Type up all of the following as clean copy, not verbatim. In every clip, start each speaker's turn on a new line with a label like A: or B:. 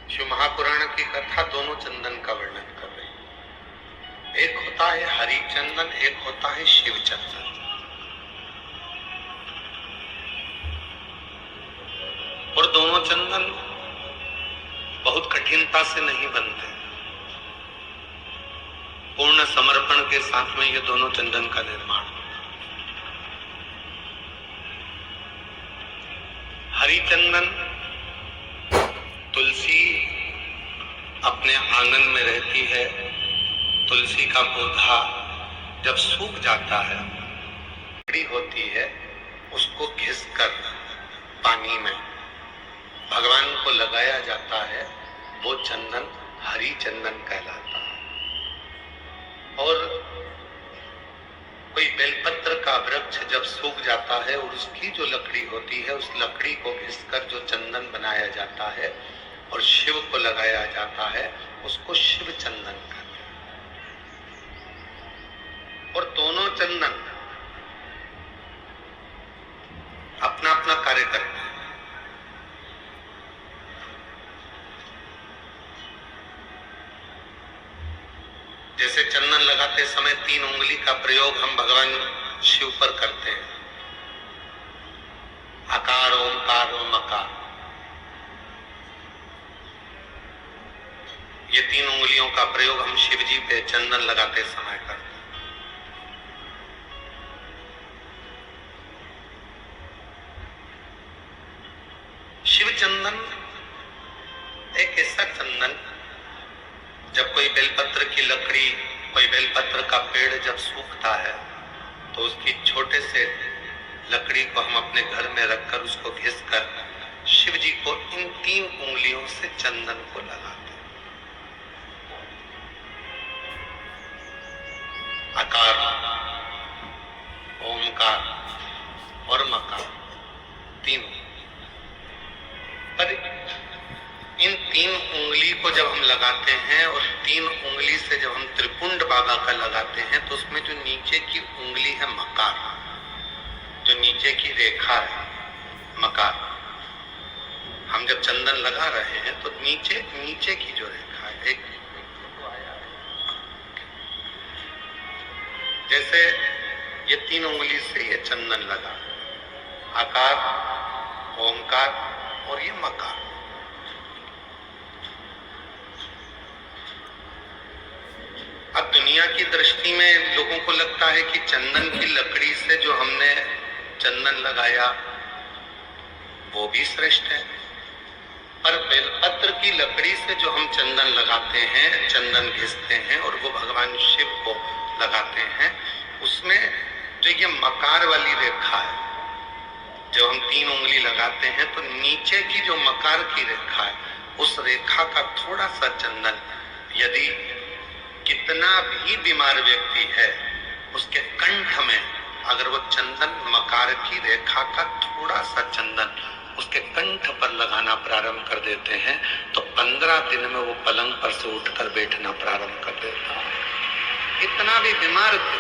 A: शिव महापुराण की कथा दोनों चंदन का वर्णन कर रही है। एक होता है हरि चंदन, एक होता है शिव चंदन। और दोनों चंदन बहुत कठिनता से नहीं बनते। पूर्ण समर्पण के साथ में ये दोनों चंदन का निर्माण होता है। हरि चंदन तुलसी अपने आंगन में रहती है। तुलसी का पौधा जब सूख जाता है, लकड़ी होती है, उसको घिसकर पानी में भगवान को लगाया जाता है। वो चंदन हरि चंदन कहलाता है। और कोई बेलपत्र का वृक्ष जब सूख जाता है और उसकी जो लकड़ी होती है, उस लकड़ी को घिसकर जो चंदन बनाया जाता है और शिव को लगाया जाता है, उसको शिव चंदन कहते हैं। और दोनों चंदन अपना अपना कार्य करते हैं। जैसे चंदन लगाते समय 3 उंगली का प्रयोग हम भगवान शिव पर करते हैं। आकार, ओमकार और मकार, ये 3 उंगलियों का प्रयोग हम शिव जी पे चंदन लगाते समय करते हैं। शिव चंदन एक ऐसा चंदन, जब कोई बेलपत्र की लकड़ी, कोई बेलपत्र का पेड़ जब सूखता है तो उसकी छोटे से लकड़ी को हम अपने घर में रखकर उसको घिसकर शिव जी को इन 3 उंगलियों से चंदन को लगाते हैं। आकार, ओमकार और मकार, 3। पर इन 3 उंगली को जब हम लगाते हैं और 3 उंगली से जब हम त्रिपुंड बाबा का लगाते हैं तो उसमें जो नीचे की उंगली है मकार, जो नीचे की रेखा है मकार, हम जब चंदन लगा रहे हैं तो नीचे की जो रेखा है, एक जैसे ये 3 उंगली से ये चंदन लगा, आकार, ओमकार और ये मकार। अब दुनिया की दृष्टि में लोगों को लगता है कि चंदन की लकड़ी से जो हमने चंदन लगाया वो भी श्रेष्ठ है, पर बेलपत्र की लकड़ी से जो हम चंदन लगाते हैं, चंदन घिसते हैं और वो भगवान शिव को लगाते हैं, उसमें जो ये मकार वाली रेखा है, जब हम 3 उंगली लगाते हैं तो नीचे की जो मकार की रेखा है, उस रेखा का थोड़ा सा चंदन, यदि कितना भी बीमार व्यक्ति है, उसके कंठ में अगर वो चंदन मकार की रेखा का थोड़ा सा चंदन उसके कंठ पर लगाना प्रारंभ कर देते हैं तो 15 दिन में वो पलंग पर से उठकर बैठना प्रारंभ कर देता है। इतना भी बीमार थे।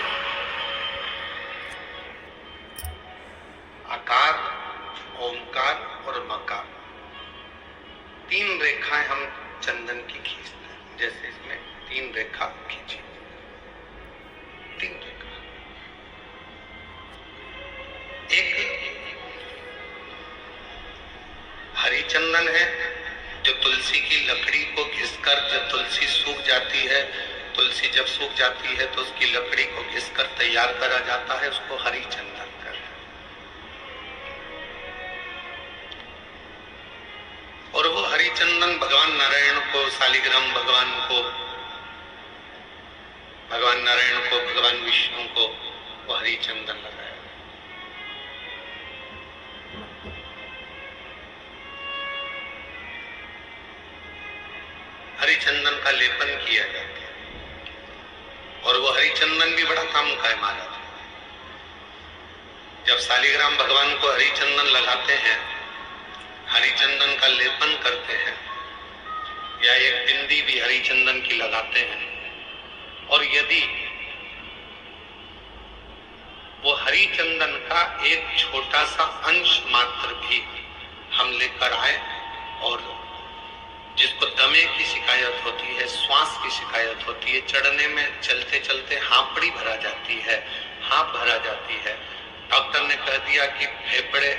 A: आकार, ओमकार और मकार, 3 रेखाएं हम चंदन की खींचते हैं। जैसे इसमें 3 रेखा खींची, 3 रेखा। एक हरी चंदन है जो तुलसी की लकड़ी को घिसकर, जब तुलसी सूख जाती है, तुलसी जब सूख जाती है तो उसकी लकड़ी को घिसकर तैयार करा जाता है, उसको हरी चंदन कहते हैं। और वो हरि चंदन भगवान नारायण को, शालिग्राम भगवान को, भगवान नारायण को, भगवान विष्णु को वो हरि चंदन लगाया। हरि चंदन का लेपन किया जाता है और वो हरि चंदन भी बड़ा काम का है महाराज। जब शालिग्राम भगवान को हरि चंदन लगाते हैं, हरि चंदन का लेपन करते हैं, या एक बिंदी भी हरि चंदन की लगाते हैं, और यदि वो हरि चंदन का एक छोटा सा अंश मात्र भी हम लेकर आए और जिसको दमे की शिकायत होती है, श्वास की शिकायत होती है, चढ़ने में चलते चलते हांपड़ी भरा जाती है, हाँप भरा जाती है, डॉक्टर ने कह दिया कि फेफड़े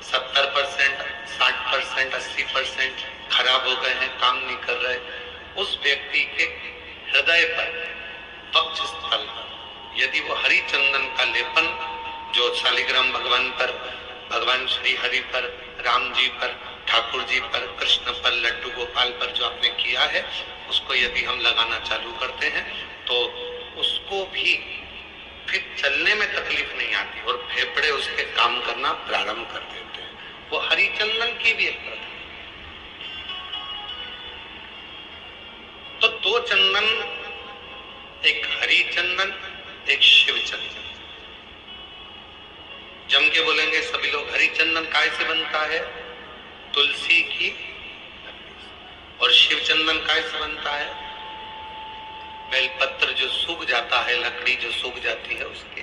A: 70%, 60%, 80% खराब हो गए हैं, काम नहीं कर रहे, उस व्यक्ति के हृदय पर, वक्षस्थल पर यदि वो हरि चंदन का लेपन जो शालिग्राम भगवान पर, भगवान श्री हरि पर, राम जी पर, ठाकुर जी पर, कृष्ण पर, लड्डू गोपाल पर जो आपने किया है, उसको यदि हम लगाना चालू करते हैं तो उसको भी फिर चलने में तकलीफ नहीं आती और फेफड़े उसके काम करना प्रारंभ कर देते हैं। वो हरिचंदन की भी एक प्रथा। तो दो चंदन, एक हरिचंदन, एक शिव चंदन। जम के बोलेंगे सभी लोग, हरिचंदन काय से बनता है? तुलसी की। और शिव चंदन काय से बनता है? बेलपत्र जो सूख जाता है, लकड़ी जो सूख जाती है उसके।